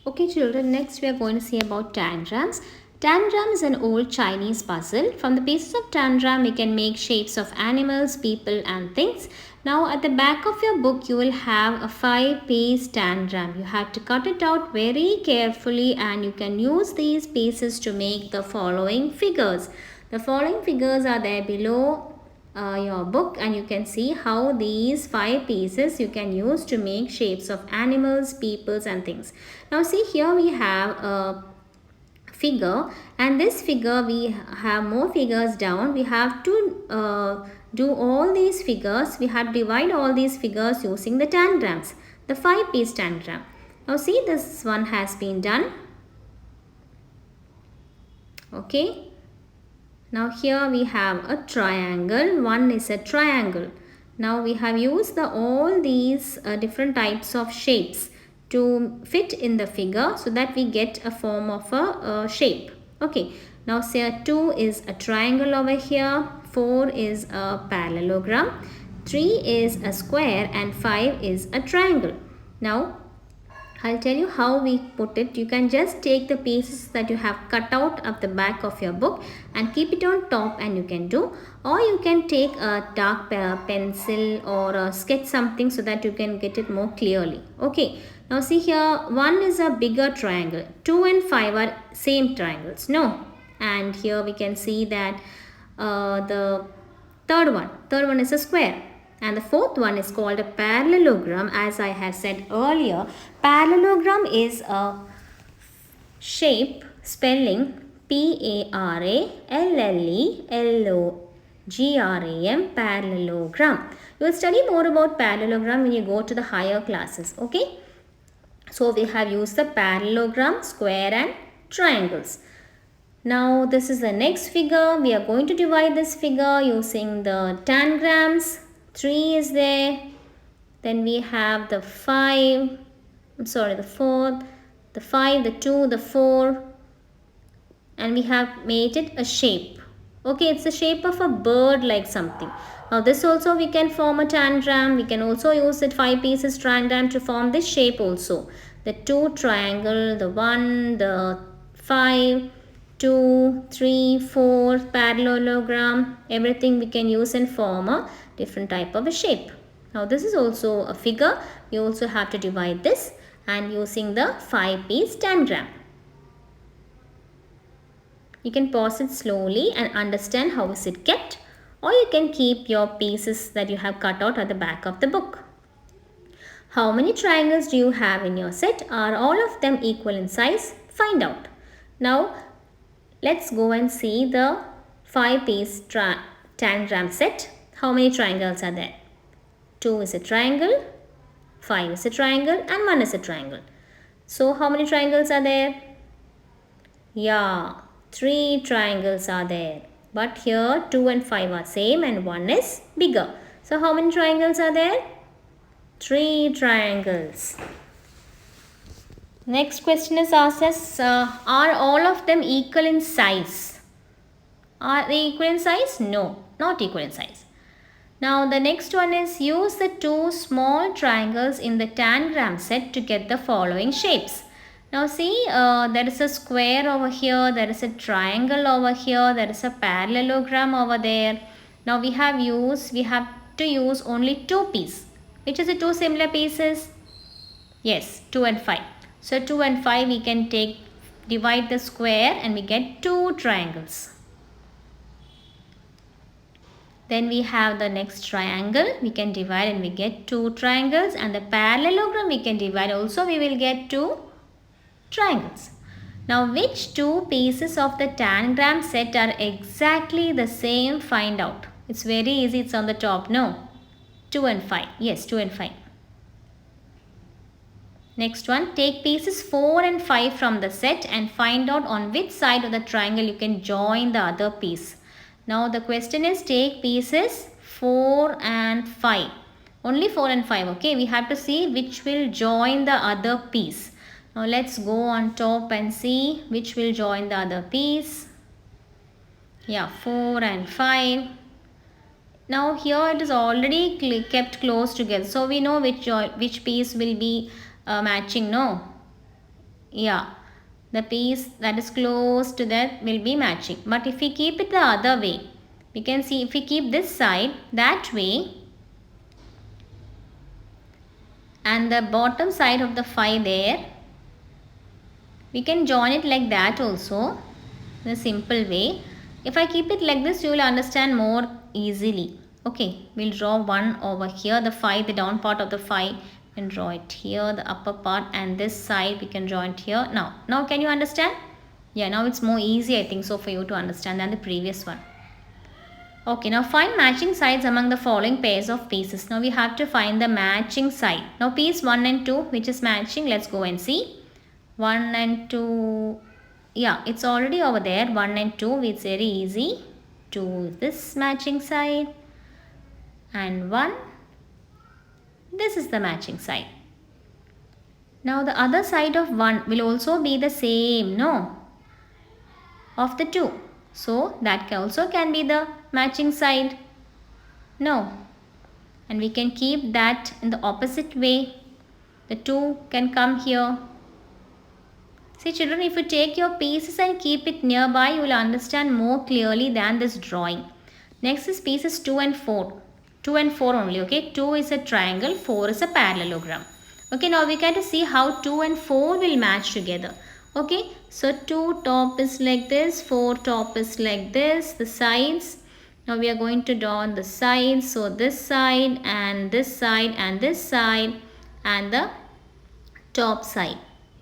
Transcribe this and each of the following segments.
Okay children, next we are going to see about tangrams. Tangram is an old Chinese puzzle. From the pieces of tangram we can make shapes of animals, people and things. Now at the back of your book you will have a 5-piece tangram. You have to cut it out very carefully and you can use these pieces to make the following figures. The following figures are there below your book, and you can see how these 5 pieces you can use to make shapes of animals, peoples and things. Now see, here we have a figure, and this figure we have more figures down. We have to do all these figures. We have to divide all these figures using the tangrams, the 5-piece tangram. Now see, this one has been done. Okay. Now here we have a triangle. One is a triangle. Now we have used all these different types of shapes to fit in the figure so that we get a form of a shape. Okay. Now say 2 is a triangle over here. 4 is a parallelogram. 3 is a square and 5 is a triangle. Now I'll tell you how we put it. You can just take the pieces that you have cut out of the back of your book and keep it on top, and you can do. Or you can take a dark pencil or sketch something so that you can get it more clearly. Okay. Now see here, 1 is a bigger triangle. 2 and 5 are same triangles. No. And here we can see that the third one is a square. And the fourth one is called a parallelogram. As I have said earlier, parallelogram is a shape, spelling P-A-R-A-L-L-E-L-O-G-R-A-M, parallelogram. You will study more about parallelogram when you go to the higher classes. Okay. So we have used the parallelogram, square and triangles. Now this is the next figure. We are going to divide this figure using the tangrams. 3 is there, then we have the 5, the 4, the 5, the 2, the 4, and we have made it a shape. Okay, it's the shape of a bird like something. Now this also we can form a tangram. We can also use it 5 pieces tangram to form this shape also. The 2 triangle, the 1, the 5, 2, 3, 4, parallelogram, everything we can use and form a different type of a shape. Now this is also a figure. You also have to divide this and using the 5-piece tangram. You can pause it slowly and understand how is it kept, or you can keep your pieces that you have cut out at the back of the book. How many triangles do you have in your set? Are all of them equal in size? Find out. Now let's go and see the 5-piece tangram set. How many triangles are there? 2 is a triangle, 5 is a triangle and 1 is a triangle. So how many triangles are there? Yeah, 3 triangles are there. But here 2 and 5 are same and 1 is bigger. So how many triangles are there? 3 triangles. Next question is asked as, are all of them equal in size? Are they equal in size? No, not equal in size. Now the next one is, use the 2 small triangles in the tangram set to get the following shapes. Now see, there is a square over here, there is a triangle over here, there is a parallelogram over there. Now we have to use only 2 pieces. Which is the 2 similar pieces? Yes, 2 and 5. So 2 and 5 we can divide the square and we get 2 triangles. Then we have the next triangle. We can divide and we get 2 triangles, and the parallelogram we can divide also, we will get 2 triangles. Now which 2 pieces of the tangram set are exactly the same? Find out. It's very easy. It's on the top. No. 2 and 5. Yes, 2 and 5. Next one, take pieces 4 and 5 from the set and find out on which side of the triangle you can join the other piece. Now the question is, take pieces 4 and 5. Only 4 and 5. Okay, we have to see which will join the other piece. Now let's go on top and see which will join the other piece. Yeah, 4 and 5. Now here it is already kept close together. So we know which piece will be matching. No. yeah, the piece that is close to that will be matching. But if we keep it the other way, we can see if we keep this side that way and the bottom side of the 5 there, we can join it like that also in a simple way. If I keep it like this, you will understand more easily. Okay, we'll draw one over here, the 5, the down part of the 5, and draw it here, the upper part, and this side we can draw it here. Now can you understand? Yeah, now it's more easy, I think so, for you to understand than the previous one. Okay, now find matching sides among the following pairs of pieces. Now we have to find the matching side. Now piece 1 and 2, which is matching, let's go and see. 1 and 2, yeah, it's already over there. 1 and 2, it's very easy. 2, this matching side, and 1, this is the matching side. Now the other side of 1 will also be the same, no, of the 2. So that also can be the matching side. No. And we can keep that in the opposite way. The 2 can come here. See children, if you take your pieces and keep it nearby, you will understand more clearly than this drawing. Next is pieces 2 and 4. 2 and 4 only, okay. 2 is a triangle, 4 is a parallelogram. Okay, now we can see how 2 and 4 will match together. Okay, so 2 top is like this, 4 top is like this, the sides. Now we are going to draw on the sides. So this side and this side and this side and the top side.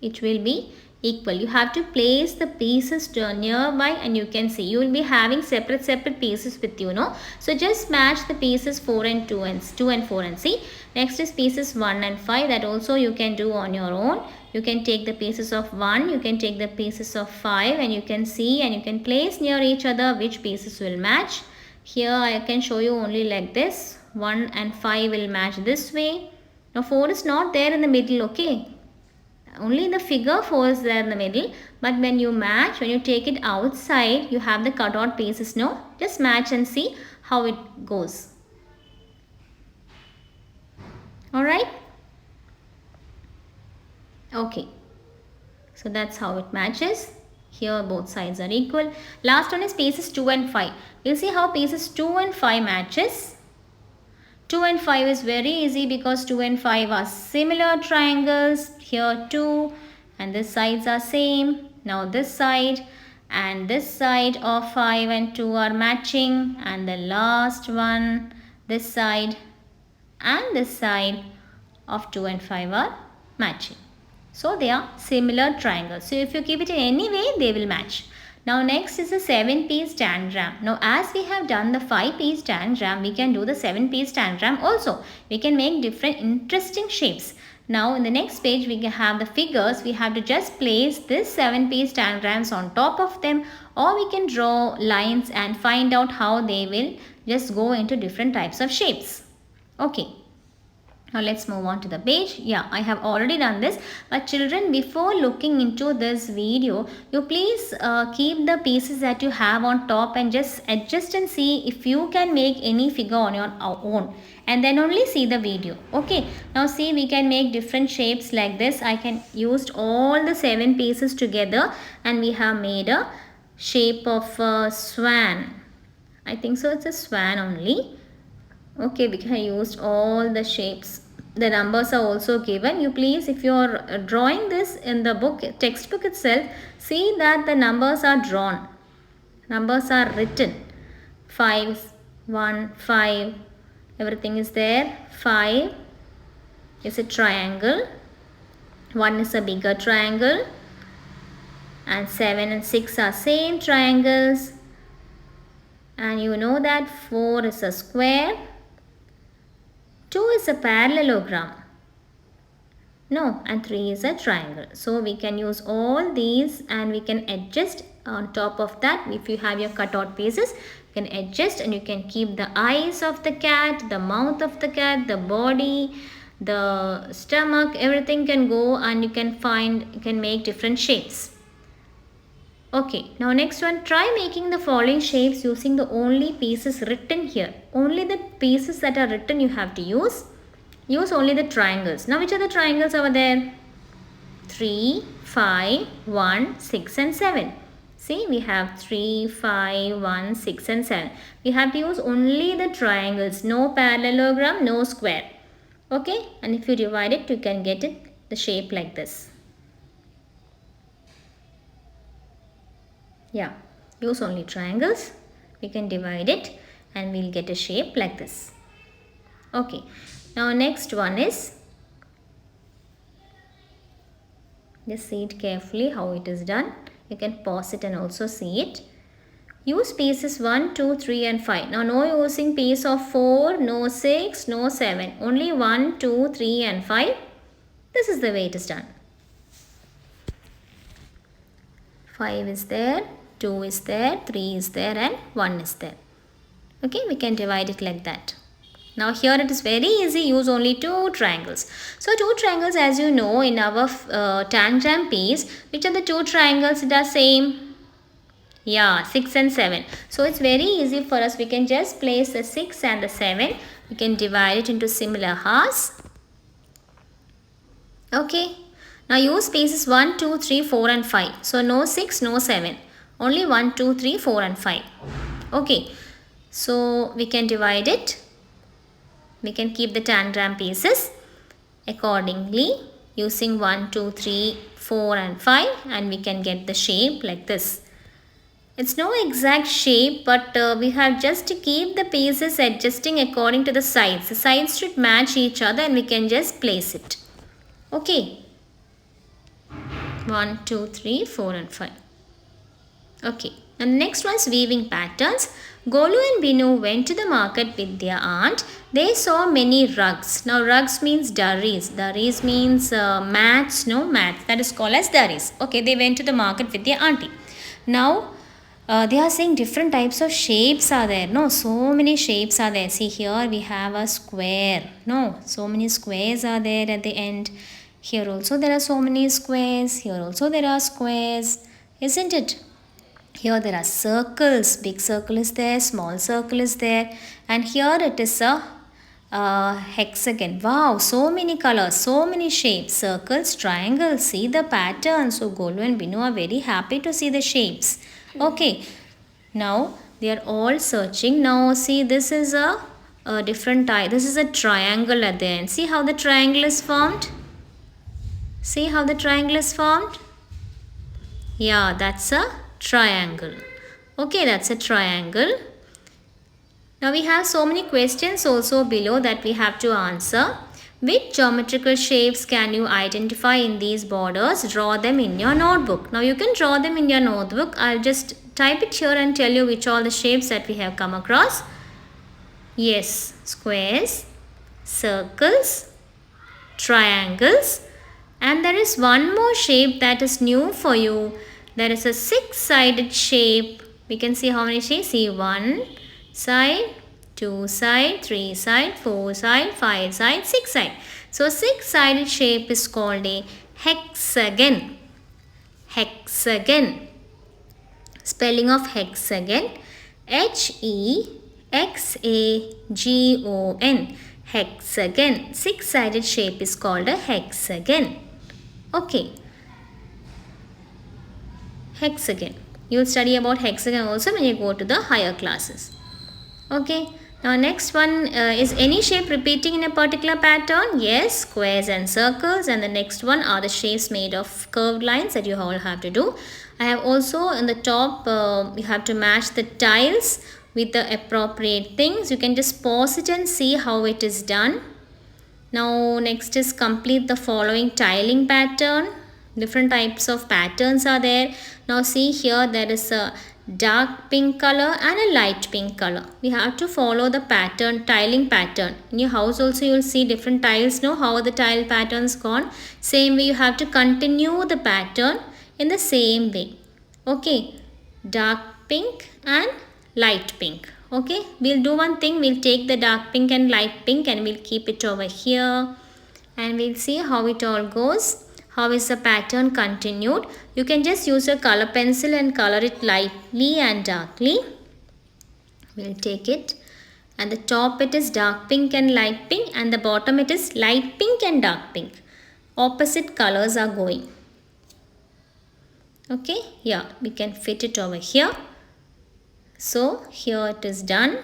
It will be equal. You have to place the pieces nearby and you can see. You will be having separate pieces with you, no? So just match the pieces 4 and 2 and 4 and see. Next is pieces 1 and 5. That also you can do on your own. You can take the pieces of 1, you can take the pieces of 5 and you can see and you can place near each other which pieces will match. Here I can show you only like this. 1 and 5 will match this way. Now 4 is not there in the middle, okay. Only in the figure 4 is there in the middle. But when you match, when you take it outside, you have the cut out pieces, no. Just match and see how it goes. Alright. Okay, so that's how it matches. Here both sides are equal. Last one is pieces 2 and 5. We'll see how pieces 2 and 5 matches. 2 and 5 is very easy because 2 and 5 are similar triangles. Here 2 and this sides are same. Now this side and this side of 5 and 2 are matching, and the last one, this side and this side of 2 and 5 are matching. So they are similar triangles. So if you keep it in any way, they will match. Now next is a 7-piece diagram. Now as we have done the 5-piece diagram, we can do the 7-piece diagram also. We can make different interesting shapes. Now in the next page, we can have the figures. We have to just place this 7-piece diagrams on top of them, or we can draw lines and find out how they will just go into different types of shapes. Okay. Now let's move on to the page. Yeah, I have already done this. But children, before looking into this video, you please keep the pieces that you have on top and just adjust and see if you can make any figure on your own. And then only see the video. Okay. Now see, we can make different shapes like this. I can use all the 7 pieces together and we have made a shape of a swan. I think so it's a swan only. Okay, we can use all the shapes. The numbers are also given. You please, if you are drawing this in the book, textbook itself, see that the numbers are drawn. Numbers are written. 5, 1, 5, everything is there. 5 is a triangle. 1 is a bigger triangle. And 7 and 6 are same triangles. And you know that 4 is a square. 2 is a parallelogram. No, and 3 is a triangle. So we can use all these and we can adjust on top of that. If you have your cutout pieces, you can adjust and you can keep the eyes of the cat, the mouth of the cat, the body, the stomach, everything can go and you can make different shapes. Okay, now next one, try making the following shapes using the only pieces written here. Only the pieces that are written you have to use. Use only the triangles. Now which are the triangles over there? 3, 5, 1, 6 and 7. See, we have 3, 5, 1, 6 and 7. We have to use only the triangles, no parallelogram, no square. Okay, and if you divide it, you can get it the shape like this. Yeah, use only triangles. We can divide it and we'll get a shape like this. Okay, now next one is, just see it carefully how it is done. You can pause it and also see it. Use pieces 1, 2, 3 and 5. Now no using piece of 4, no 6, no 7. Only 1, 2, 3 and 5. This is the way it is done. 5 is there, 2 is there, 3 is there and 1 is there. Okay, we can divide it like that. Now here it is very easy, use only 2 triangles. So 2 triangles, as you know, in our tangram piece, which are the 2 triangles that are same? Yeah, 6 and 7. So it's very easy for us. We can just place the 6 and the 7. We can divide it into similar halves. Okay. Now use pieces 1, 2, 3, 4 and 5. So no 6, no 7. Only 1, 2, 3, 4 and 5. Okay. So we can divide it. We can keep the tangram pieces accordingly using 1, 2, 3, 4 and 5, and we can get the shape like this. It's no exact shape, but we have just to keep the pieces adjusting according to the sides. The sides should match each other and we can just place it. Okay. 1, 2, 3, 4 and 5. Okay. And next one is weaving patterns. Golu and Binu went to the market with their aunt. They saw many rugs. Now rugs means durries. Durries means mats, no mats. That is called as durries. Okay, they went to the market with their auntie. Now they are saying different types of shapes are there. No, so many shapes are there. See here we have a square. No, so many squares are there at the end. Here also there are so many squares. Here also there are squares. Isn't it? Here there are circles. Big circle is there, small circle is there, and here it is a hexagon. Wow, so many colors, so many shapes, circles, triangles. See the pattern. So Golu and Binu are very happy to see the shapes. Okay, now they are all searching. Now see, this is a different type. This is a triangle at the end. See how the triangle is formed? See how the triangle is formed? Yeah, that's a triangle. Okay, that's a triangle. Now we have so many questions also below that we have to answer. Which geometrical shapes can you identify in these borders? Draw them in your notebook. Now you can draw them in your notebook. I'll just type it here and tell you which all the shapes that we have come across. Yes, squares, circles, triangles, and there is one more shape that is new for you. There is a 6-sided shape. We can see how many shapes. See, 1 side, 2 side, 3 side, 4 side, 5 side, 6 side. So 6-sided shape is called a hexagon. Hexagon. Spelling of hexagon, H-E-X-A-G-O-N. Hexagon. 6-sided shape is called a hexagon. Okay. Hexagon. You will study about hexagon also when you go to the higher classes. Okay. Now next one is any shape repeating in a particular pattern? Yes, squares and circles. And the next one are the shapes made of curved lines that you all have to do. I have also on the top, you have to match the tiles with the appropriate things. You can just pause it and see how it is done. Now next is complete the following tiling pattern. Different types of patterns are there. Now see here there is a dark pink color and a light pink color. We have to follow the pattern, tiling pattern. In your house also you will see different tiles. Know how the tile patterns gone. Same way you have to continue the pattern in the same way. Okay, dark pink and light pink. Okay, we'll do one thing. We'll take the dark pink and light pink and we'll keep it over here. And we'll see how it all goes. How is the pattern continued? You can just use a color pencil and color it lightly and darkly. We'll take it. And the top it is dark pink and light pink. And the bottom it is light pink and dark pink. Opposite colors are going. Okay, yeah, we can fit it over here. So here it is done.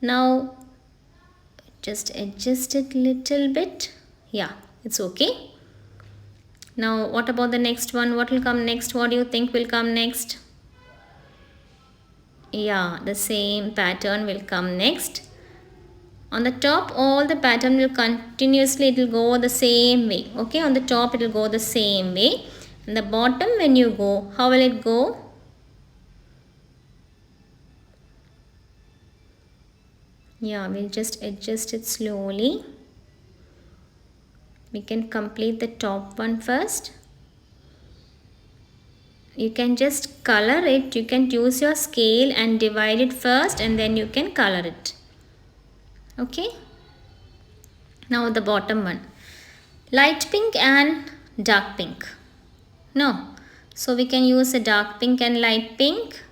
Now just adjust it little bit. Yeah, it's okay. Now what about the next one? What will come next? What do you think will come next? Yeah, the same pattern will come next. On the top, all the pattern will continuously, it will go the same way. Okay, on the top it will go the same way. And the bottom, when you go, how will it go? Yeah, we'll just adjust it slowly. We can complete the top one first. You can just color it. You can use your scale and divide it first, and then you can color it. Okay. Now the bottom one. Light pink and dark pink. No. So we can use a dark pink and light pink.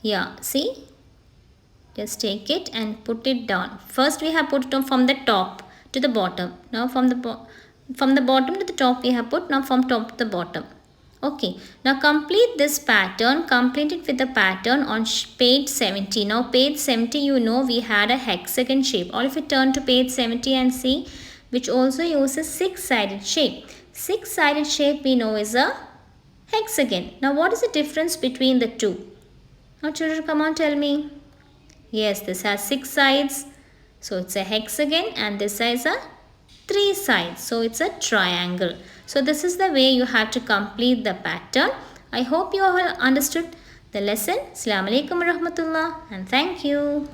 Yeah, see? Just take it and put it down. First we have put it from the top to the bottom. Now from the bottom to the top we have put. Now from top to the bottom. Okay. Now complete this pattern. Complete it with the pattern on page 70. Now page 70, you know, we had a hexagon shape. Or if you turn to page 70 and see, which also uses six-sided shape. Six-sided shape we know is a hexagon. Now what is the difference between the two? Now children, come on, tell me. Yes, this has 6 sides. So it's a hexagon, and this has a 3 sides. So it's a triangle. So this is the way you have to complete the pattern. I hope you all understood the lesson. Assalamu alaikum warahmatullah, and thank you.